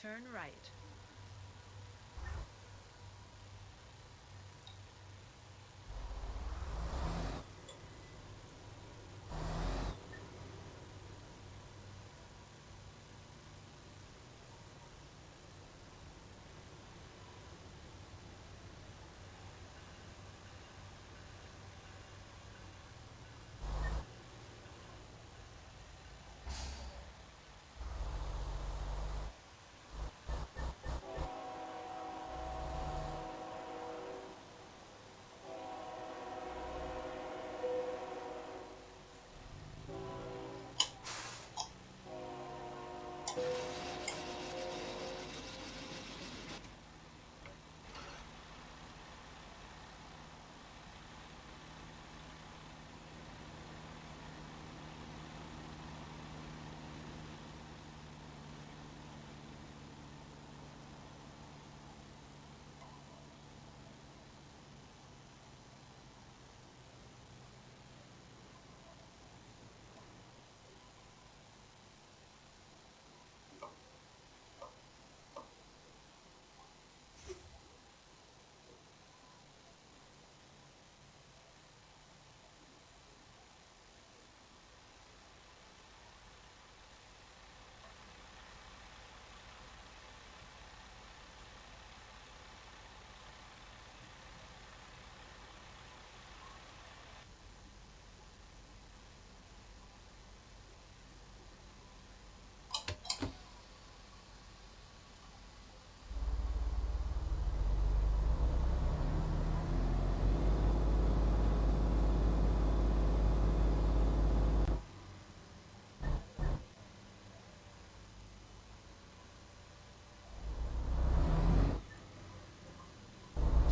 Turn right.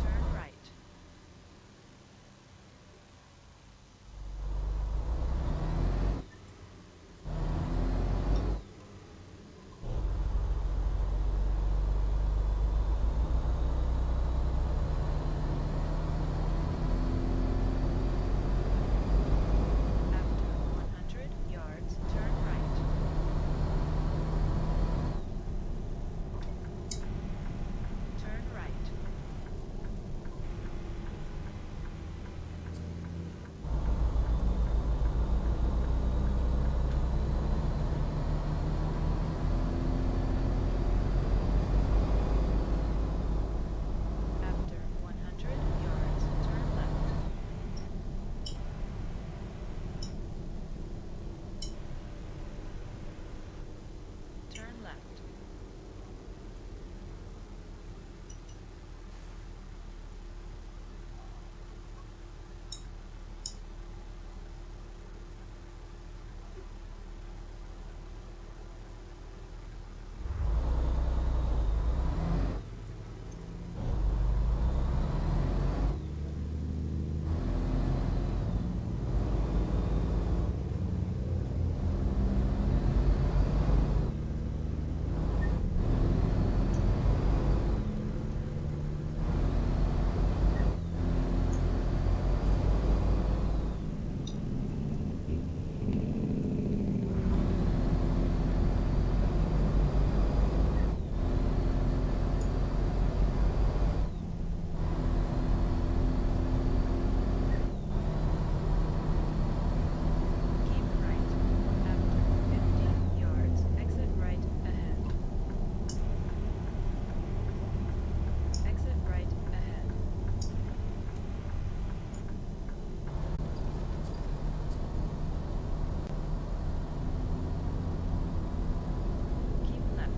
Turn right. After 100 yards, turn right. Turn right. After 100 yards, turn left. Turn left. Keep right. After 50 yards, exit right ahead. Exit right ahead. Keep left.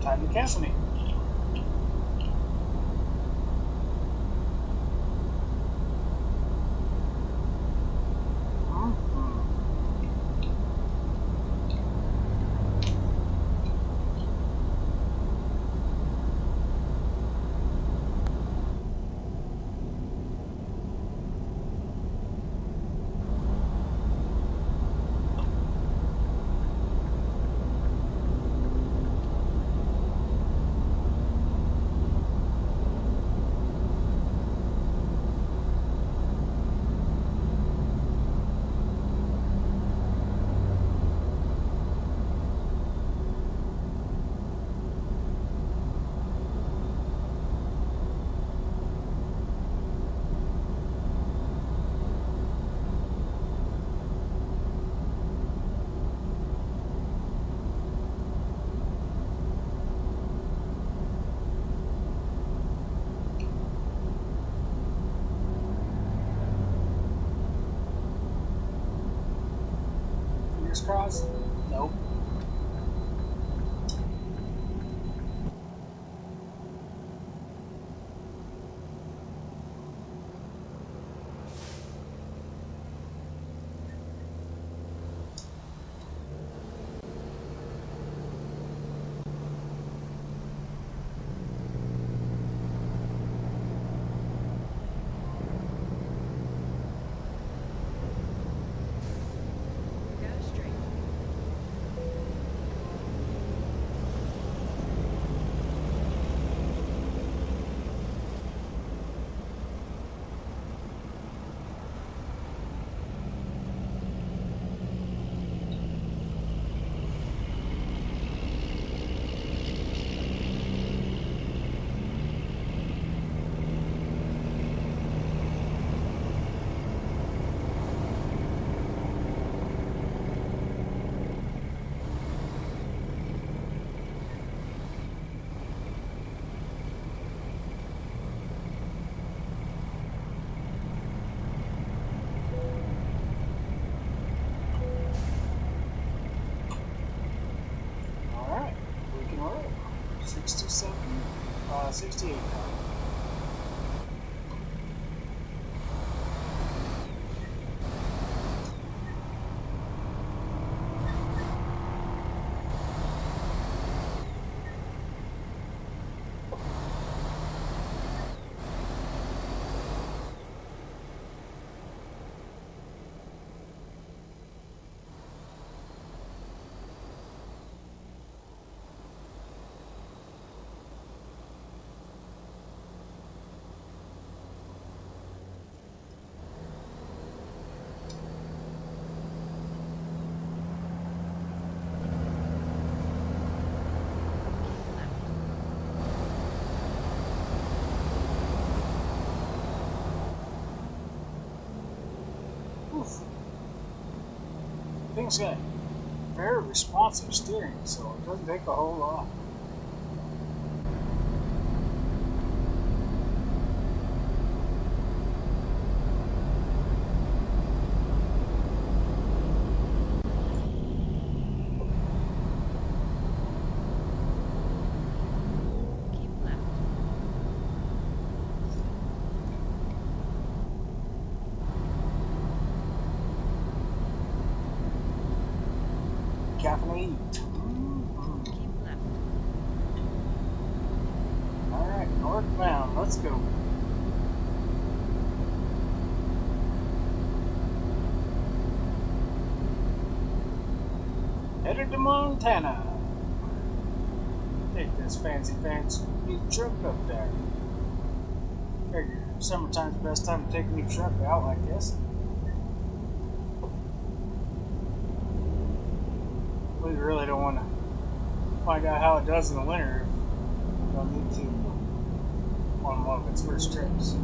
Time to cancel me. Fingers crossed? Nope. Go straight. Alright, we can roll. 67, 68 now. Keep left. Oof. Thing's got very responsive steering, so it doesn't take a whole lot. Keep left. Caffeine. Keep left. Alright, northbound, let's go. Headed to Montana. Take this fancy new truck up there. Figure summertime's the best time to take a new truck out like this. We really don't want to find out how it does in the winter. We'll need to on one of its first trips.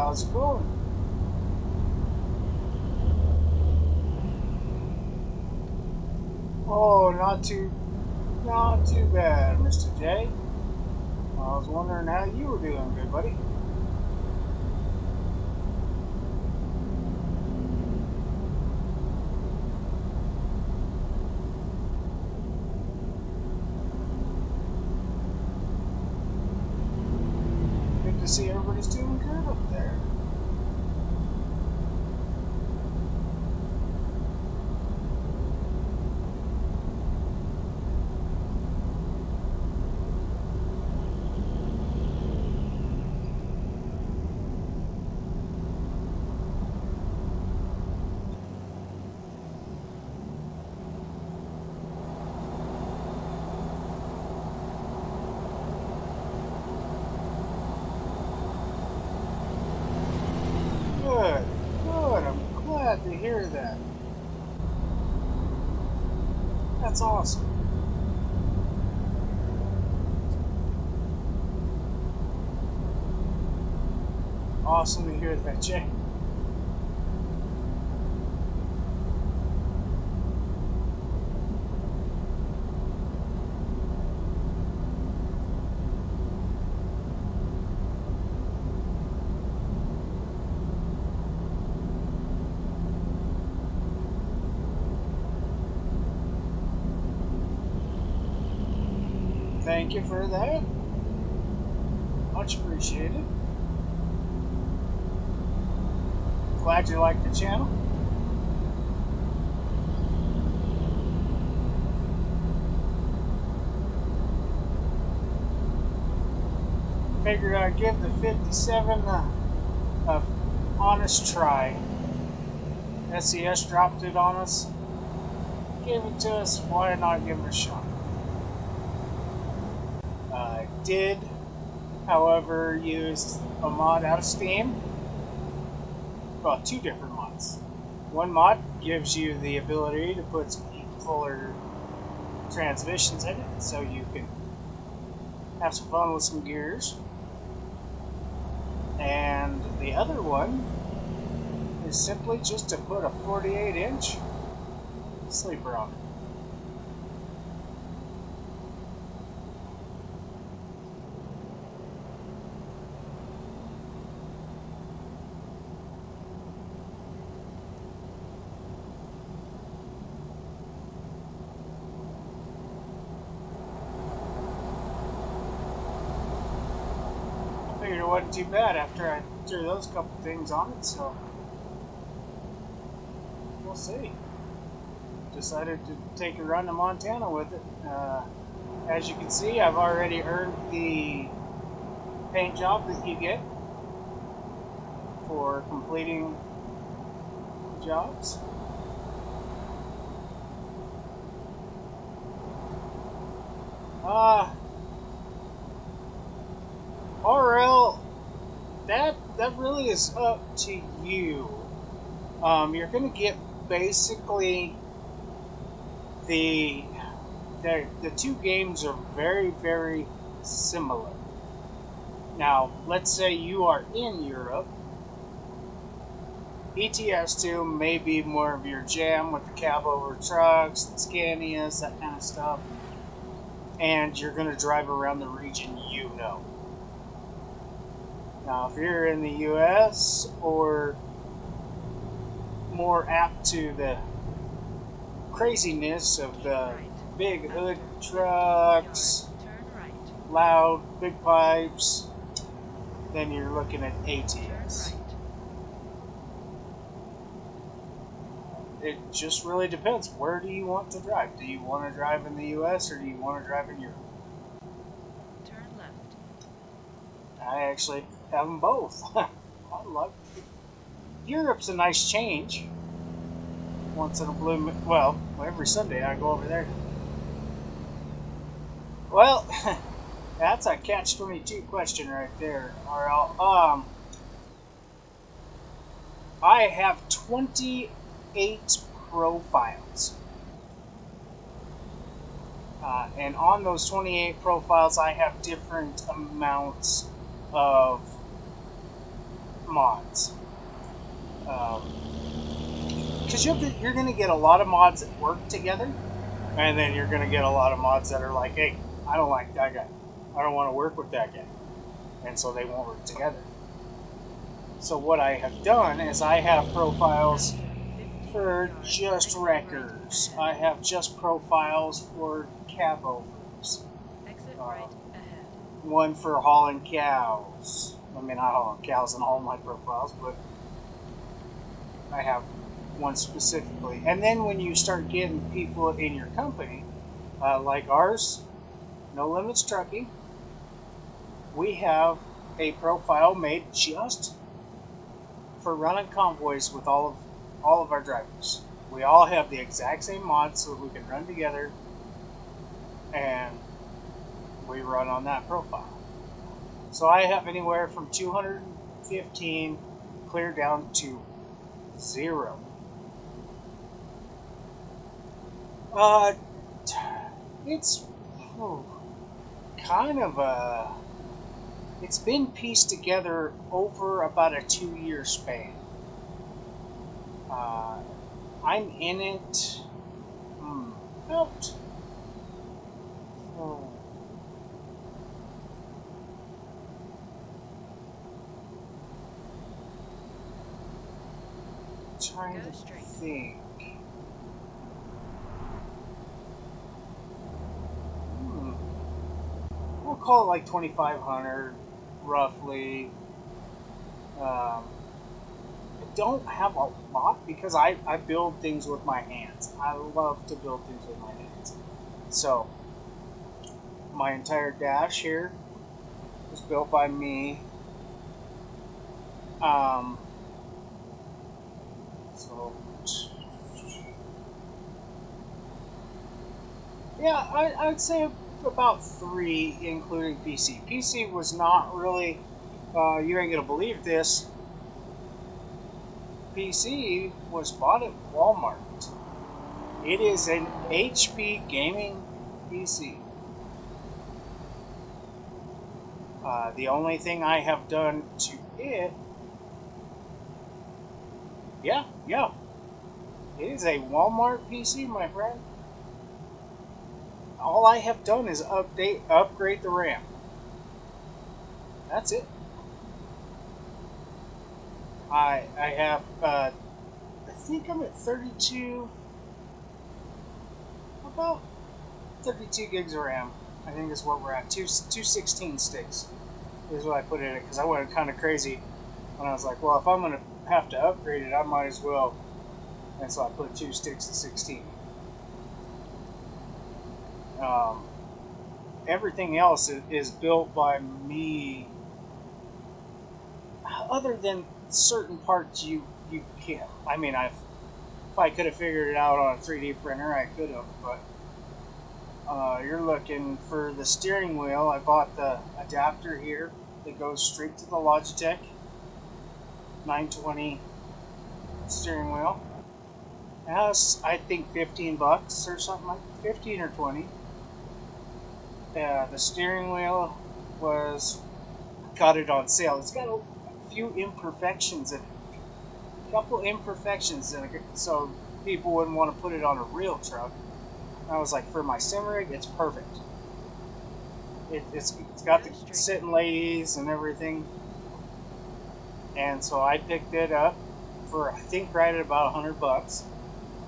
How's it going? Oh, not too bad, Mr. J. I was wondering how you were doing, good buddy. Good to see everybody's doing good up there. Good, good. I'm glad to hear that. That's awesome. Awesome to hear that, Jay. Thank you for that. Much appreciated. Glad you like the channel. Figured I'd give the 57 a honest try. SES dropped it on us. Gave it to us. Why not give it a shot? I did, however, use a mod out of Steam. Well, two different mods. One mod gives you the ability to put some fuller transmissions in it, so you can have some fun with some gears. And the other one is simply just to put a 48-inch sleeper on it. Figured it wasn't too bad after I threw those couple things on it, so we'll see. Decided to take a run to Montana with it. As you can see, I've already earned the paint job that you get for completing jobs. RL, that really is up to you. You're going to get basically the two games are very, very similar. Now, let's say you are in Europe. ETS2 may be more of your jam with the cab over trucks, the Scanias, that kind of stuff. And you're going to drive around the region you know. Now, if you're in the US or more apt to the craziness of the big hood trucks, loud, big pipes, then you're looking at ATS. It just really depends. Where do you want to drive? Do you want to drive in the US or do you want to drive in Europe? Turn left. I actually have them both. I love Europe's a nice change. Once in a blue moon. Well, every Sunday I go over there. Well, that's a catch-22 question right there, RL. I have 28 profiles. And on those 28 profiles, I have different amounts of mods. Because you're going to get a lot of mods that work together, and then you're going to get a lot of mods that are like, hey, I don't like that guy. I don't want to work with that guy. And so they won't work together. So what I have done is I have profiles for just wreckers. I have just profiles for cab overs. Exit right ahead. One for hauling cows. I mean, I haul cows in all my profiles, but I have one specifically. And then when you start getting people in your company, like ours, No Limits Trucking, we have a profile made just for running convoys with all of our drivers. We all have the exact same mods so that we can run together, and we run on that profile. So I have anywhere from 215 clear down to 0. It's kind of a... It's been pieced together over about a 2-year span. I'm in it about trying to think. We'll call it like 2,500 roughly. I don't have a lot because I build things with my hands. I love to build things with my hands. So my entire dash here was built by me. So yeah, I'd say about 3, including PC. PC was not really. You ain't gonna believe this. PC was bought at Walmart. It is an HP gaming PC. The only thing I have done to it, yeah, it is a Walmart PC, my friend. All I have done is upgrade the RAM. That's it. I have, I think I'm at 32, about 32 gigs of RAM. I think is what we're at. 216 sticks is what I put in it, because I went kind of crazy when I was like, well, if I'm going to have to upgrade it, I might as well. And so I put 2 sticks of 16. Everything else is built by me, other than certain parts you can't. I mean, if I could have figured it out on a 3D printer, I could have, but you're looking for the steering wheel. I bought the adapter here that goes straight to the Logitech 920 steering wheel. It has, I think, $15 or something like 15 or 20. The steering wheel got it on sale. It's got a few imperfections in it. A couple imperfections in it, so people wouldn't want to put it on a real truck. I was like, for my sim rig, it's perfect. It's got the sitting ladies and everything. And so I picked it up for, I think, right at about $100.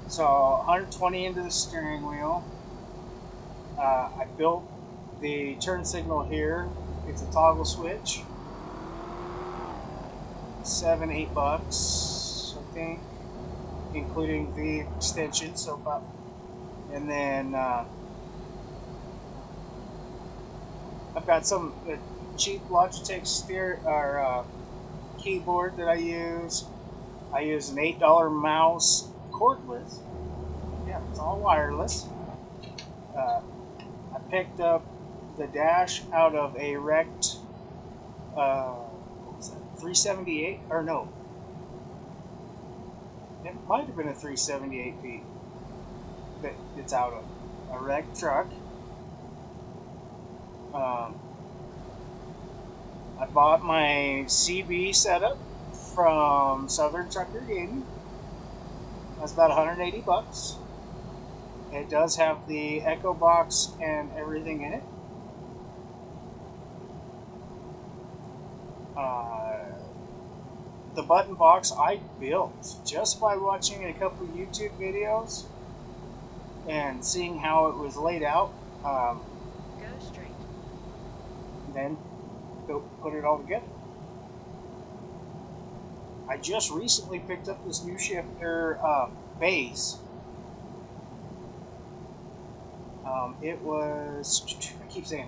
So 120 into the steering wheel. I built the turn signal here. It's a toggle switch. $7-8, I think, including the extension. So about, and then I've got some cheap Logitech keyboard that I use. I use an $8 mouse, cordless. Yeah, it's all wireless. I picked up the dash out of a wrecked, what was that, 378? Or no, it might have been a 378B that it's out of. A wrecked truck. I bought my CB setup from Southern Trucker Gaming. That's about 180 bucks. It does have the Echo box and everything in it. The button box I built just by watching a couple YouTube videos and seeing how it was laid out. Go straight. Then go put it all together. I just recently picked up this new shifter base. It was, I keep saying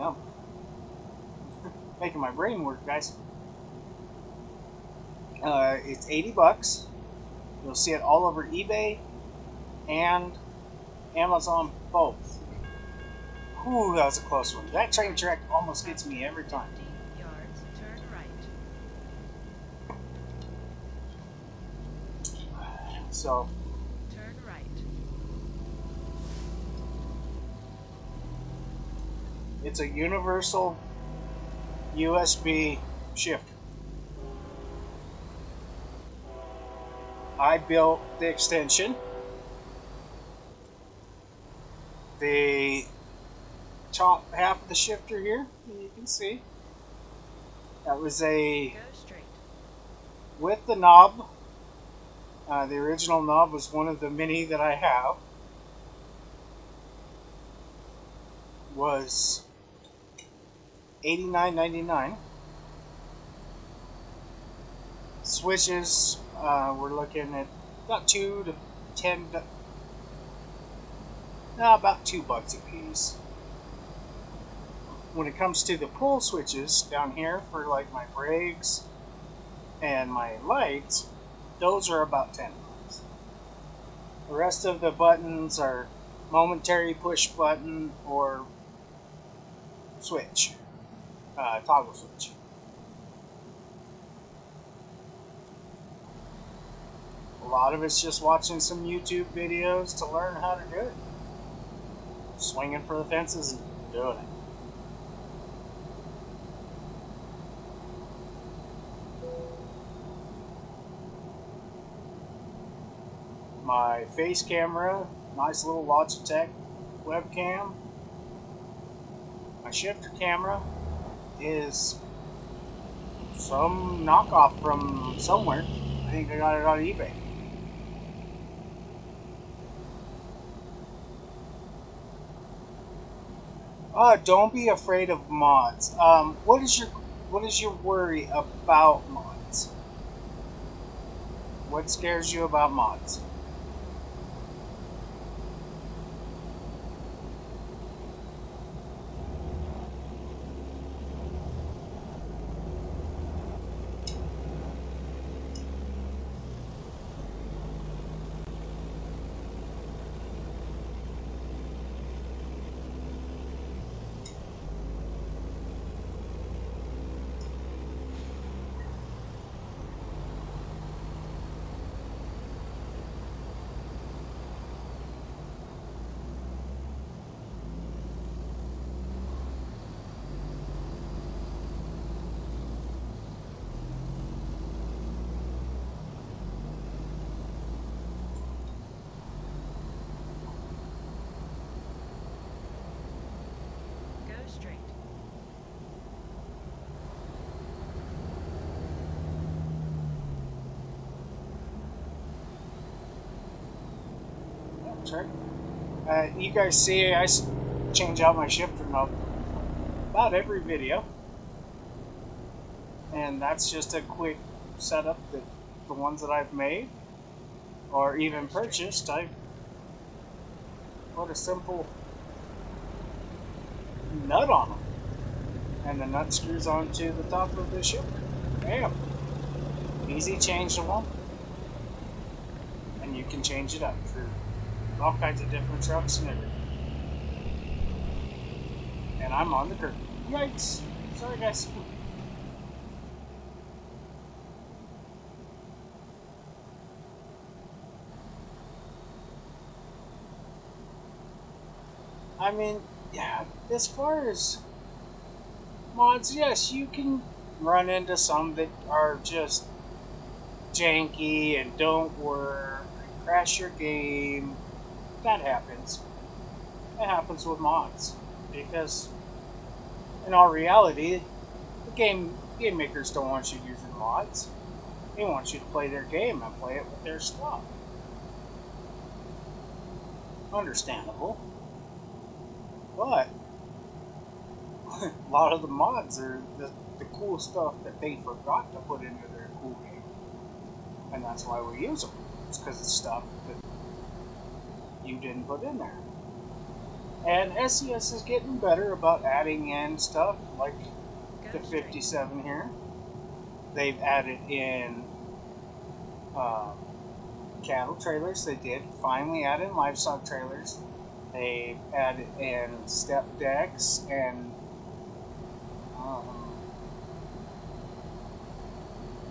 making my brain work, guys. It's 80 bucks. You'll see it all over eBay and Amazon both. Ooh, that was a close one. That train track almost gets me every time. 50 yards, turn right. So, Turn right. it's a universal USB shifter. I built the extension. The top half of the shifter here, you can see. That was a, Go straight. with the knob. The original knob was one of the many that I have. Was $89.99. Switches, we're looking at about about $2 a piece. When it comes to the pull switches down here for like my brakes and my lights, those are about $10. The rest of the buttons are momentary push button or switch, toggle switch. A lot of it's just watching some YouTube videos to learn how to do it. Swinging for the fences and doing it. My face camera, nice little Logitech webcam. My shifter camera is some knockoff from somewhere. I think I got it on eBay. Don't be afraid of mods. What is your worry about mods? What scares you about mods? Go straight. That's right. You guys see I change out my shifter knob about every video. And that's just a quick setup that the ones that I've made or even purchased, I put a simple nut on them. And the nut screws onto the top of the shifter. Bam! Easy changeable. And you can change it up for all kinds of different trucks and everything. And I'm on the curb. Yikes! Sorry guys. I mean, yeah, as far as mods, yes, you can run into some that are just janky and don't work, crash your game. That happens. It happens with mods because, in all reality, the game makers don't want you using mods. They want you to play their game and play it with their stuff. Understandable, but a lot of the mods are the cool stuff that they forgot to put into their cool game, and that's why we use them. It's because it's stuff that you didn't put in there. And SES is getting better about adding in stuff like the 57 here. They've added in cattle trailers. They did finally add in livestock trailers. They've added in step decks and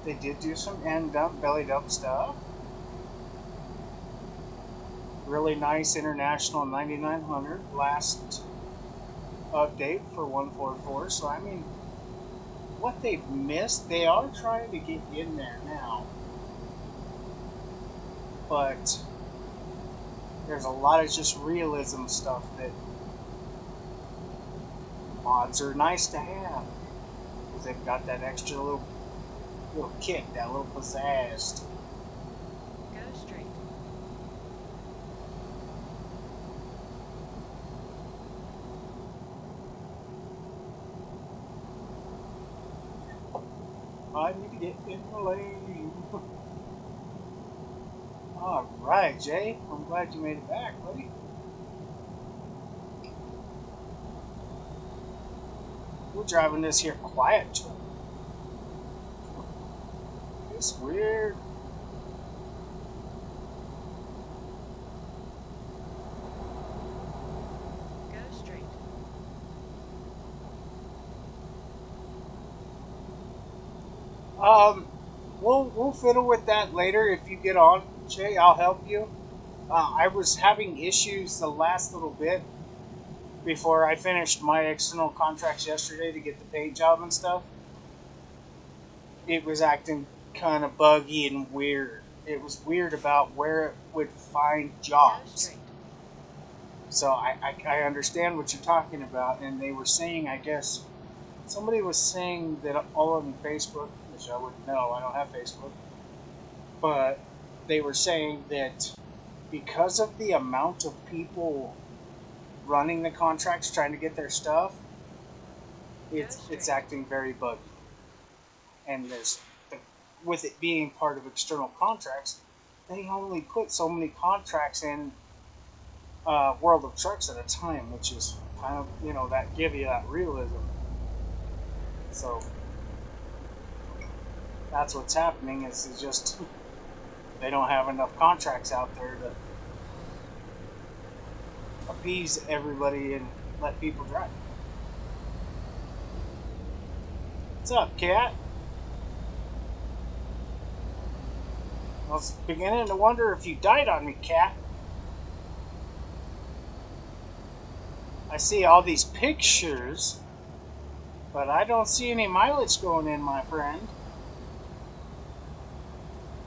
they did do some end dump, belly dump stuff. Really nice International 9900 last update for 144. So I mean, what they've missed, they are trying to get in there now. But there's a lot of just realism stuff that mods are nice to have because they've got that extra little kick, that little pizzazz. Go straight. I need to get in the lane. Alright, Jay. I'm glad you made it back, buddy. We're driving this here quiet truck. It's weird. Go straight. We'll fiddle with that later if you get on, Jay. I'll help you. I was having issues the last little bit before I finished my external contracts yesterday to get the paint job and stuff. It was acting kind of buggy and weird. It was weird about where it would find Go jobs. straight. So I understand what you're talking about, and they were saying, I guess, somebody was saying that all on Facebook, which I wouldn't know, I don't have Facebook, but they were saying that because of the amount of people running the contracts trying to get their stuff, it's acting very buggy. And with it being part of external contracts, they only put so many contracts in World of Trucks at a time, which is kind of, that give you that realism. So that's what's happening is just they don't have enough contracts out there to appease everybody and let people drive. What's up, Cat? I was beginning to wonder if you died on me, Cat. I see all these pictures, but I don't see any mileage going in, my friend.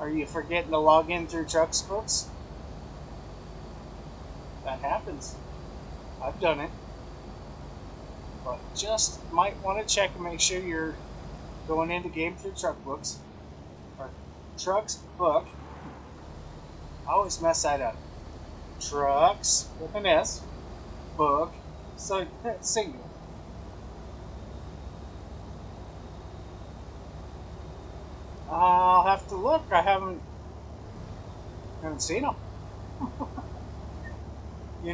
Are you forgetting to log in through Trucks Books? That happens. I've done it. But just might want to check and make sure you're going into Game through Truck Books. Or Trucks Book. I always mess that up. Trucks with an S. Book. So singular. I'll have to look. I haven't seen them.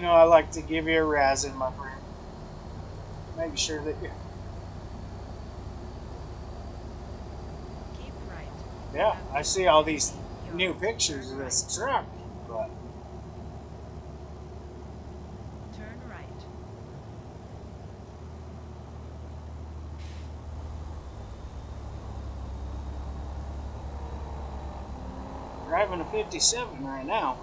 I like to give you a razzing, my friend. Make sure that you. Keep right. Yeah, I see all these new pictures of this truck, but Turn right. driving a 57 right now.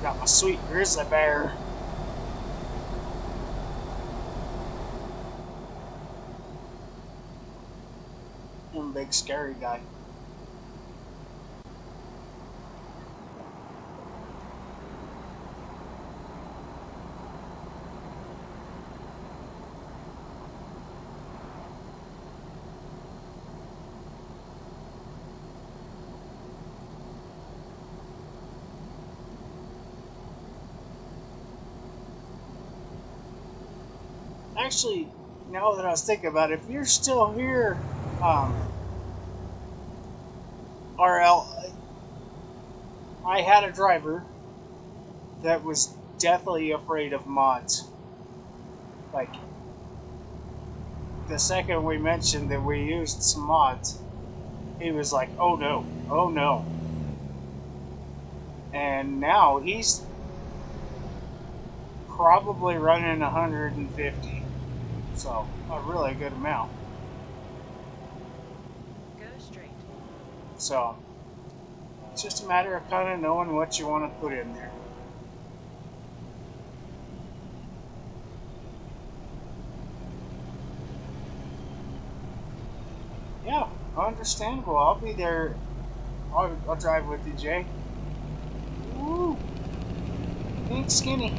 Got my sweet grizzly bear. some big scary guy. Actually, now that I was thinking about it, if you're still here, um, RL, I had a driver that was deathly afraid of mods. Like, the second we mentioned that we used some mods, he was like, oh no, oh no. And now he's probably running 150. So, a really good amount. Go straight. So, it's just a matter of kind of knowing what you want to put in there. Yeah, understandable. I'll be there. I'll drive with you, Jay. Woo! Ain't skinny.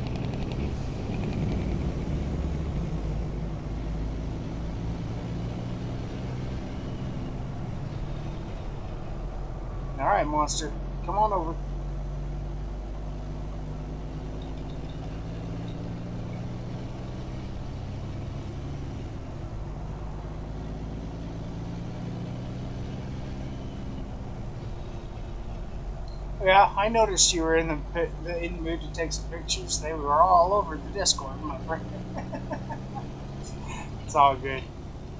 Alright, monster. Come on over. Yeah, I noticed you were in the mood to take some pictures. They were all over the Discord, my friend. It's all good.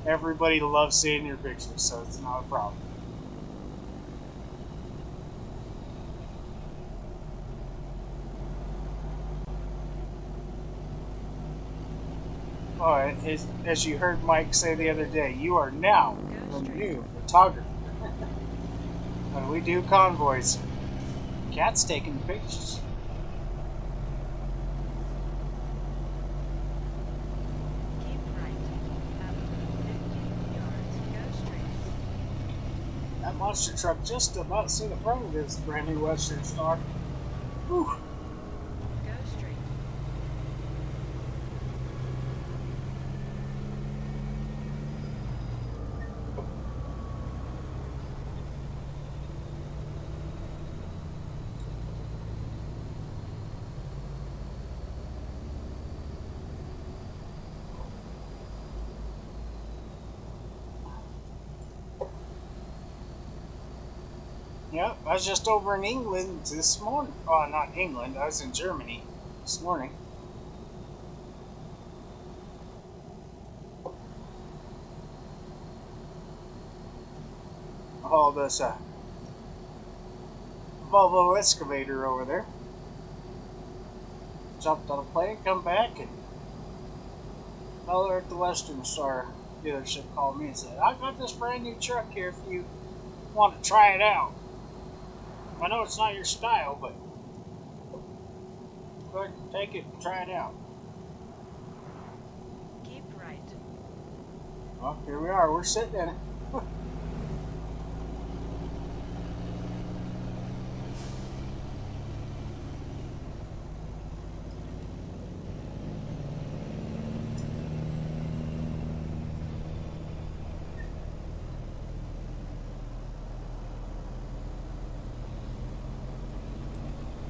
Everybody loves seeing your pictures, so it's not a problem. Oh, as you heard Mike say the other day, you are now the new photographer. When we do convoys, Cat's taking pictures. Keep right. After 50 yards, go straight. That monster truck just about seen the front of this brand new Western Star. Whew. Go straight. Yep, I was just over in England this morning. Oh, not England, I was in Germany this morning. I hauled this Volvo excavator over there. Jumped on a plane, come back, and fella at the Western Star dealership called me and said, I got this brand new truck here if you want to try it out. I know it's not your style, but go ahead and take it and try it out. Keep right. Well, here we are. We're sitting in it.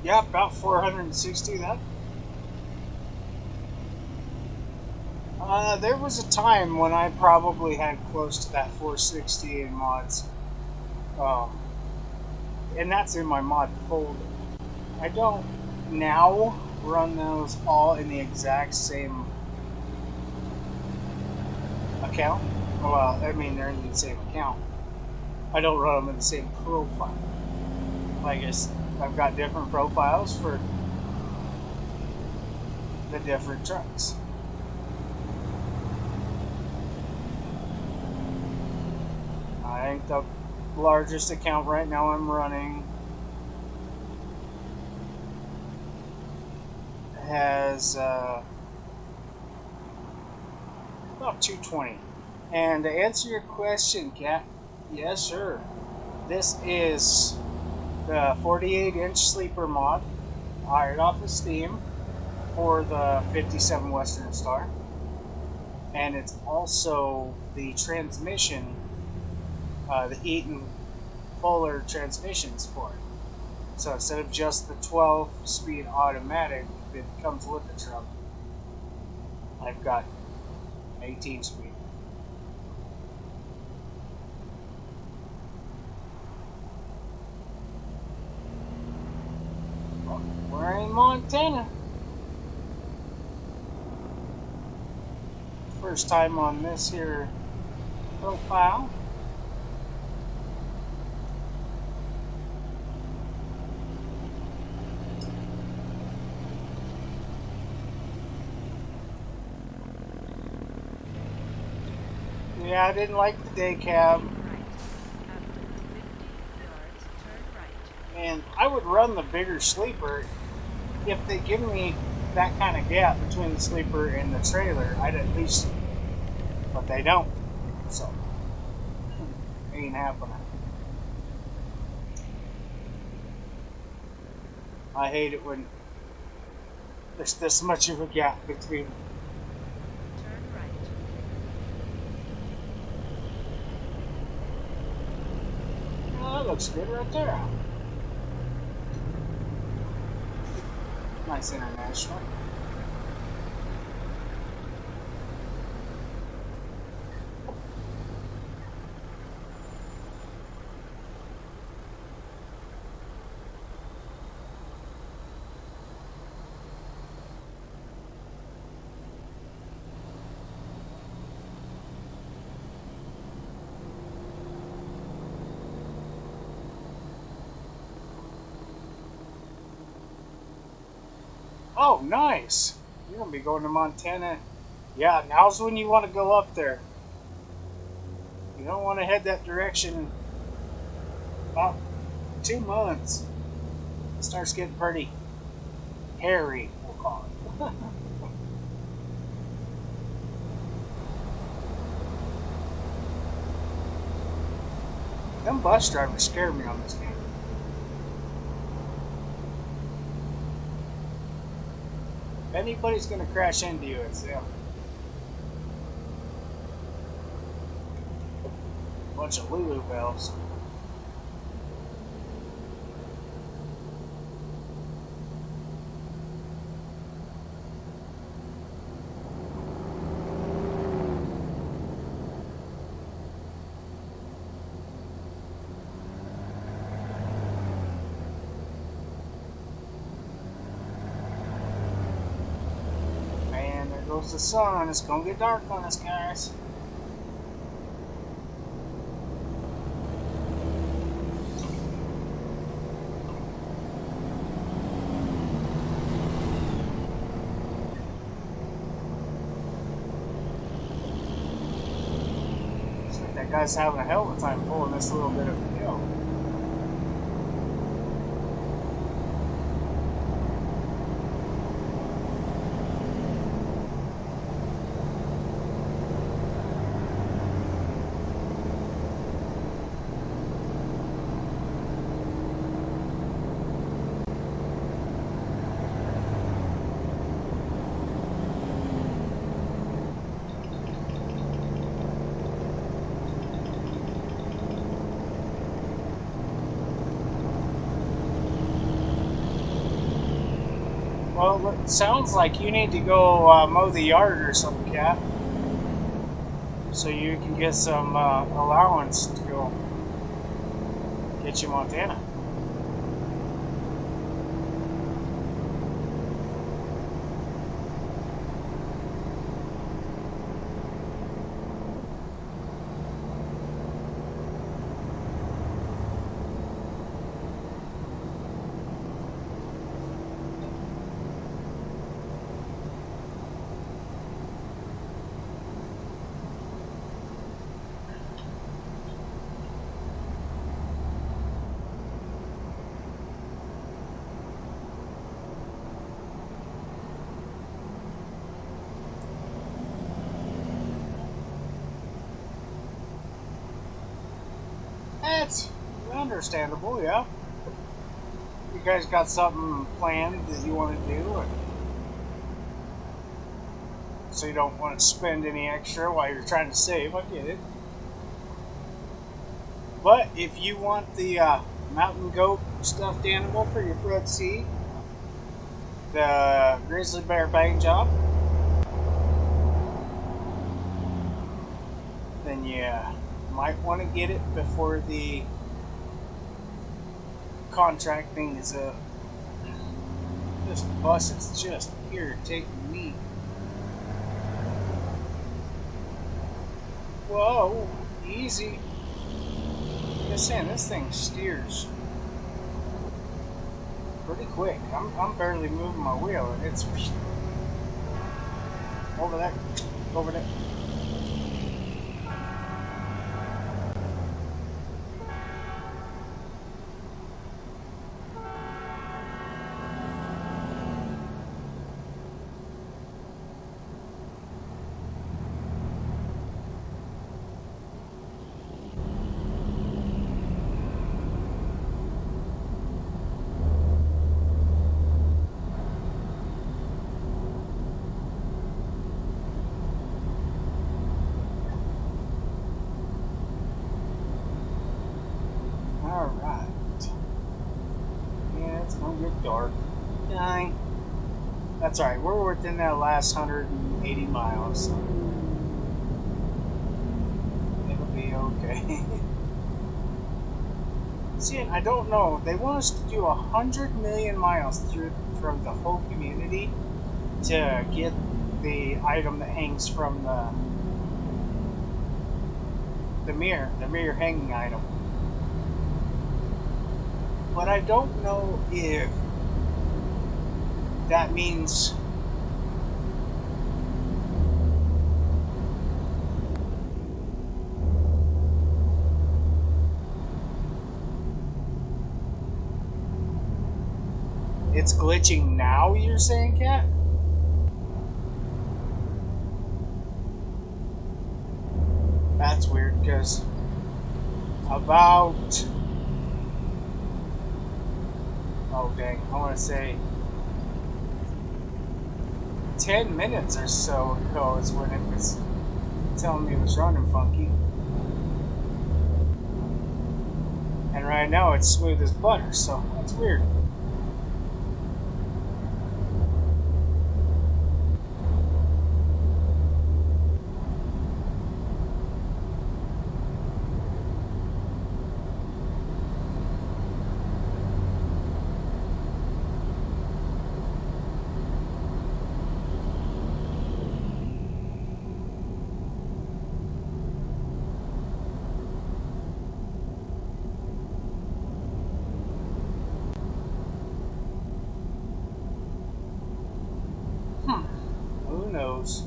Yeah, about 460. That. There was a time when I probably had close to that 460 in mods, and that's in my mod folder. I don't now run those all in the exact same account. Well, I mean they're in the same account. I don't run them in the same profile. I guess I've got different profiles for the different trucks. I think the largest account right now I'm running has about 220. And to answer your question, Kat, Yes, sure. This is the 48-inch sleeper mod, hired off of Steam for the 57 Western Star. And it's also the transmission, the Eaton Fuller transmissions for it. So instead of just the 12-speed automatic that comes with the truck, I've got 18-speed. Well, we're in Montana. First time on this here profile. Yeah, I didn't like the day cab, Keep right. After 50 yards, turn right. and I would run the bigger sleeper if they give me that kind of gap between the sleeper and the trailer. I'd at least, but they don't, so ain't happening. I hate it when there's this much of a gap between. Turn right. Oh, that looks good right there. Nice international. Oh, nice. You're gonna be going to Montana. Yeah, now's when you want to go up there. You don't want to head that direction in about 2 months. It starts getting pretty hairy, we'll call it. Them bus drivers scare me on this game. If anybody's gonna crash into you, it's them. Bunch of Lulu bells. Man, there goes the sun. It's gonna get dark on us, guys. Looks like that guy's having a hell of a time pulling this little bit of a hill. Well, it sounds like you need to go mow the yard or something, Cap, so you can get some allowance to go get you Montana. That's understandable, yeah. You guys got something planned that you want to do, and so you don't want to spend any extra while you're trying to save. I get it. But if you want the mountain goat stuffed animal for your front seat, the grizzly bear paint job, then you might want to get it before the contract thing is up. This bus is just irritating me. Whoa, easy. Just saying, this thing steers pretty quick. I'm barely moving my wheel, and it's over there, over there. Alright. Yeah, it's gonna get dark. Dang. That's alright, we're within that last 180 miles, so it'll be okay. See, I don't know. They want us to do 100 million miles from the whole community to get the item that hangs from the mirror hanging item. But I don't know if that means it's glitching now, you're saying, Kat? That's weird, because about... oh dang, I want to say 10 minutes or so ago is when it was telling me it was running funky. And right now it's smooth as butter, so that's weird. Who knows?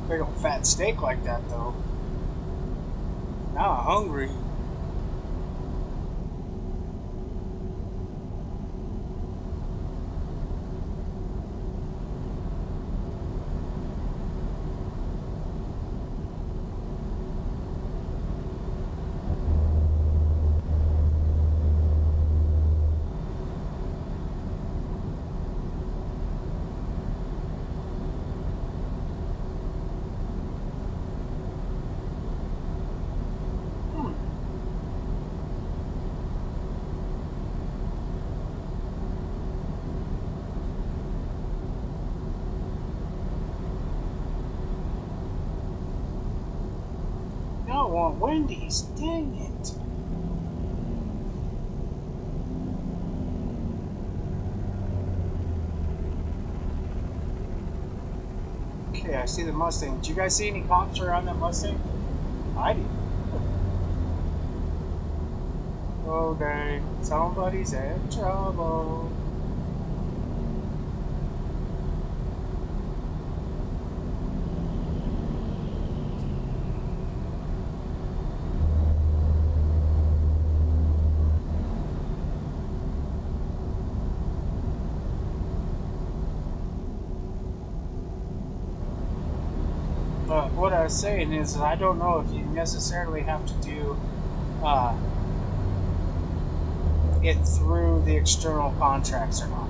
Big old fat steak like that, though. Now I'm hungry. I want Wendy's. Dang it. Okay, I see the Mustang. Did you guys see any cops around that Mustang? I did. Oh dang, somebody's in trouble. what I was saying is I don't know if you necessarily have to do uh, it through the external contracts or not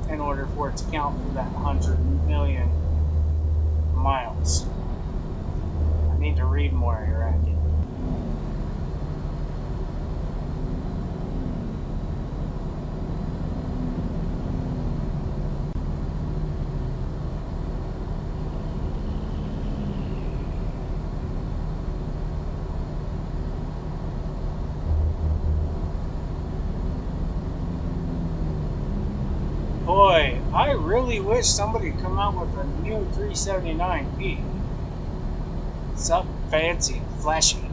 in order for it to count for that 100 million miles. I need to read more, Iraqi. Boy, I really wish somebody would come out with a new 379p. Something fancy and flashy.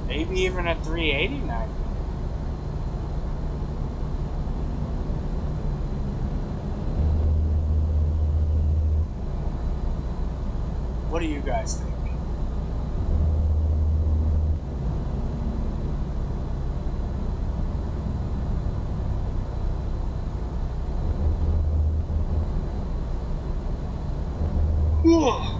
Maybe even a 389. What do you guys think? Whew.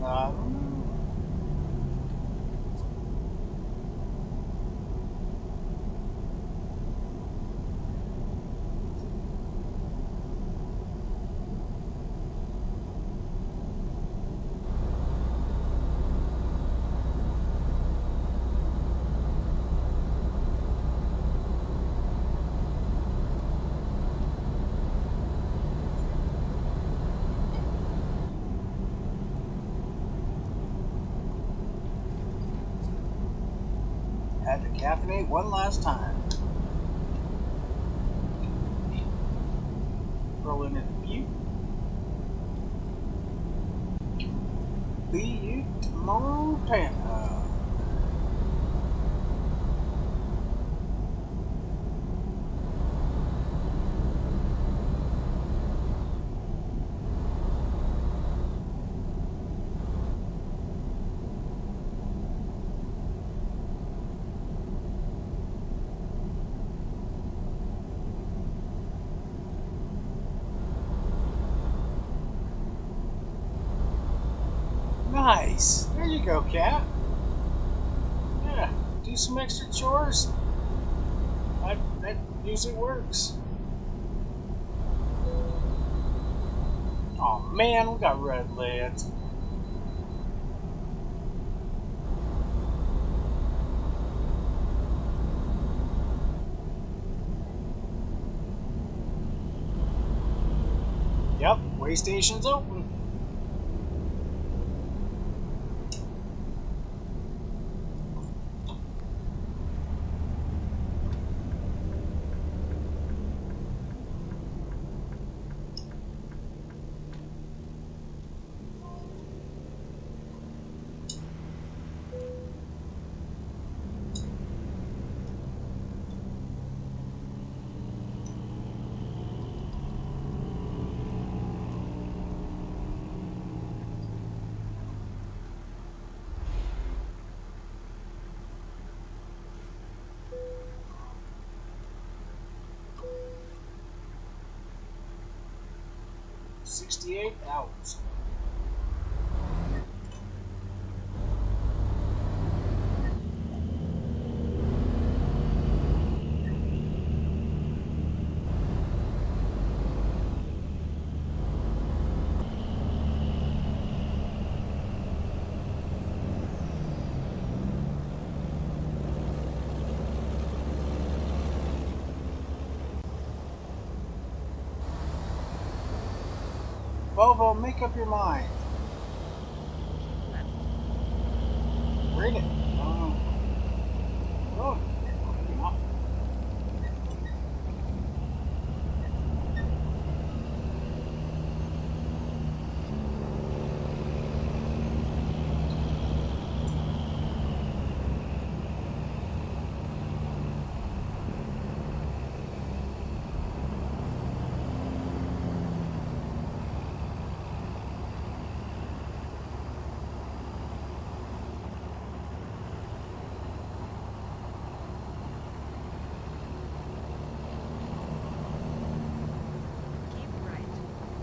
I don't know. Had to caffeinate one last time. Rolling in Butte, Montana. Nice. There you go, Cat. Yeah, do some extra chores. That usually works. Oh man, we got red lids. Yep, way station's open. $68. Volvo, make up your mind. Bring it. Oh, maybe not. Keep right.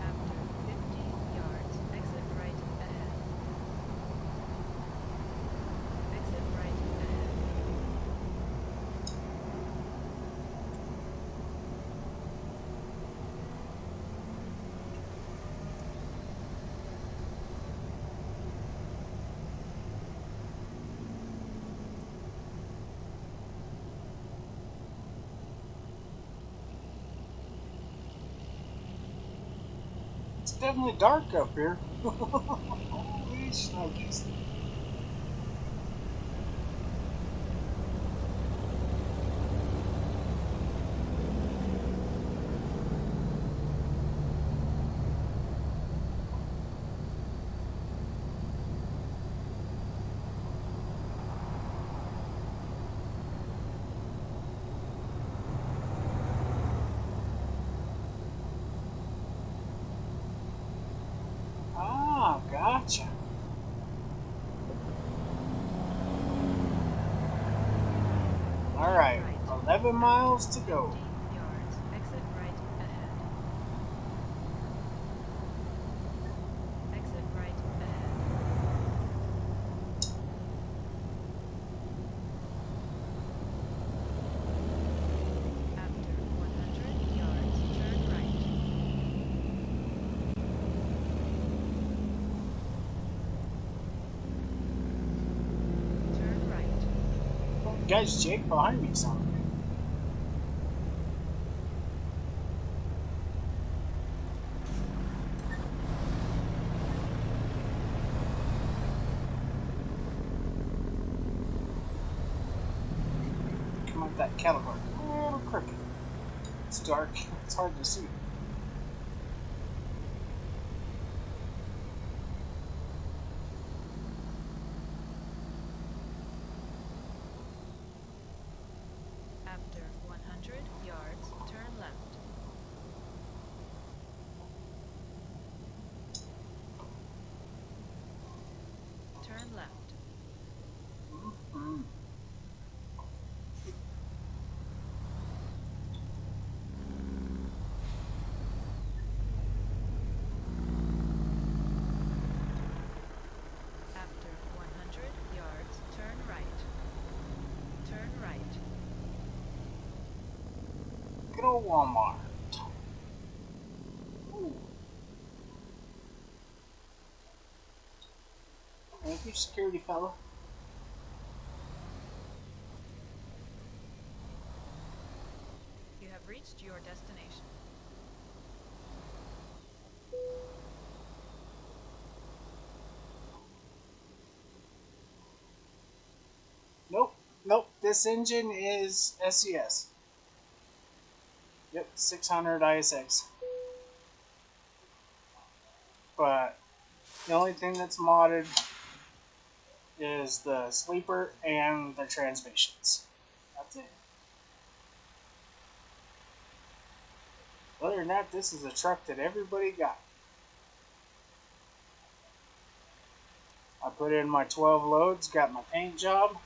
After 50 yards, exit right ahead. Exit right ahead. It's definitely dark up here. Holy smokies. Ah, gotcha. All right, 11 miles to go. 50 yards, exit right ahead. Exit right ahead. After 100 yards, turn right. Turn right. Oh, guys, Jake behind me something. Come on, that cattle bark. Oh, cricket. It's dark. It's hard to see. After 100 yards, turn left. Turn left. Mm. After 100 yards, turn right. Turn right. Good old Walmart. Ooh. Thank you, security fella. You have reached your destination. Nope, nope. This engine is SES. Yep, 600 ISX. But the only thing that's modded is the sleeper and the transmissions. That's it. Other than that, this is a truck that everybody got. I put in my 12 loads, got my paint job,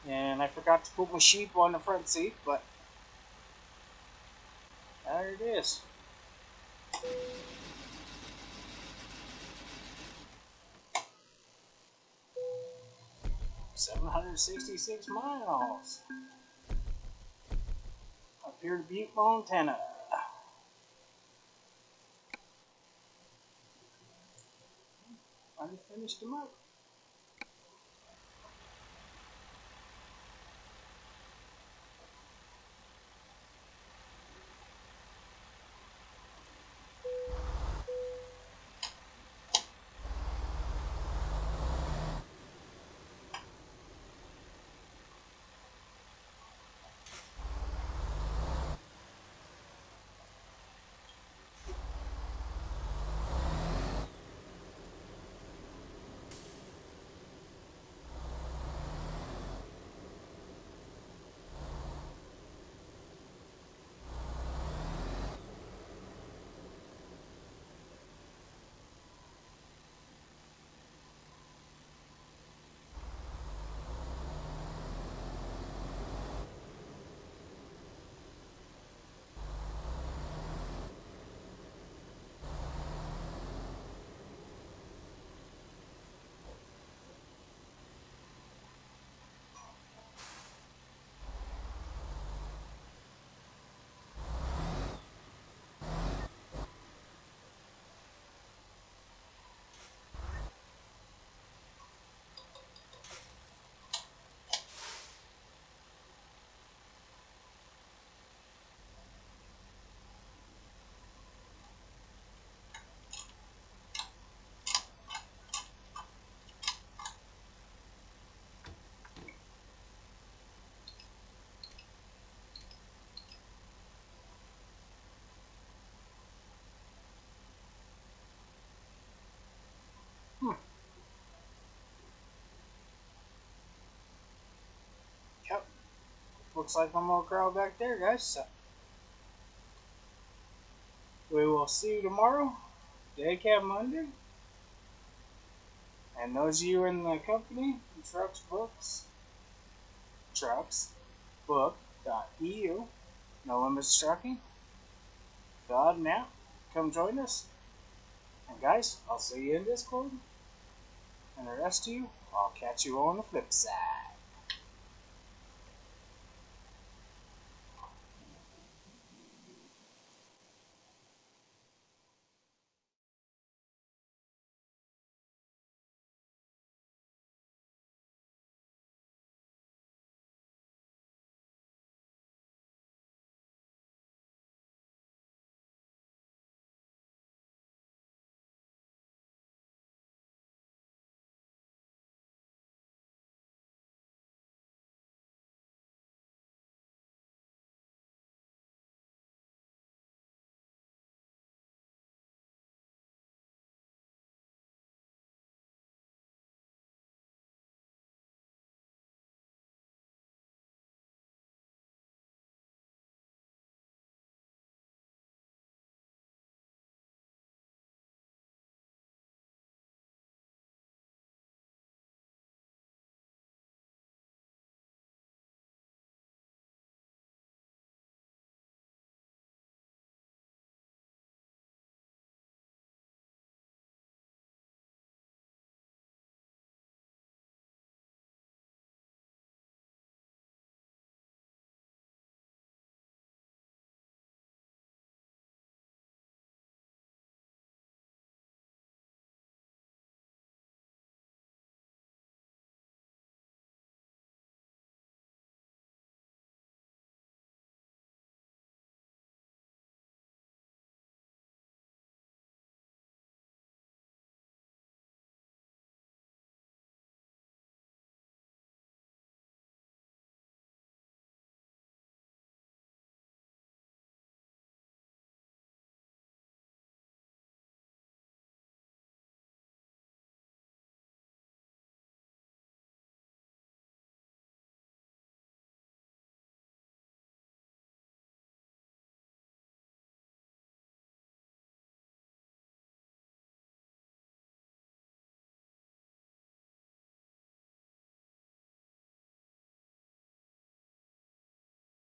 and I forgot to put my sheep on the front seat, but there it is. 766 miles. Up here to Butte, Montana. I just finished them up. looks like one more crowd back there, guys. So we will see you tomorrow, Day Cab Monday. And those of you in the company, trucksbook.eu, No Limits Trucking, God now, come join us. And guys, I'll see you in Discord. And the rest of you, I'll catch you on the flip side.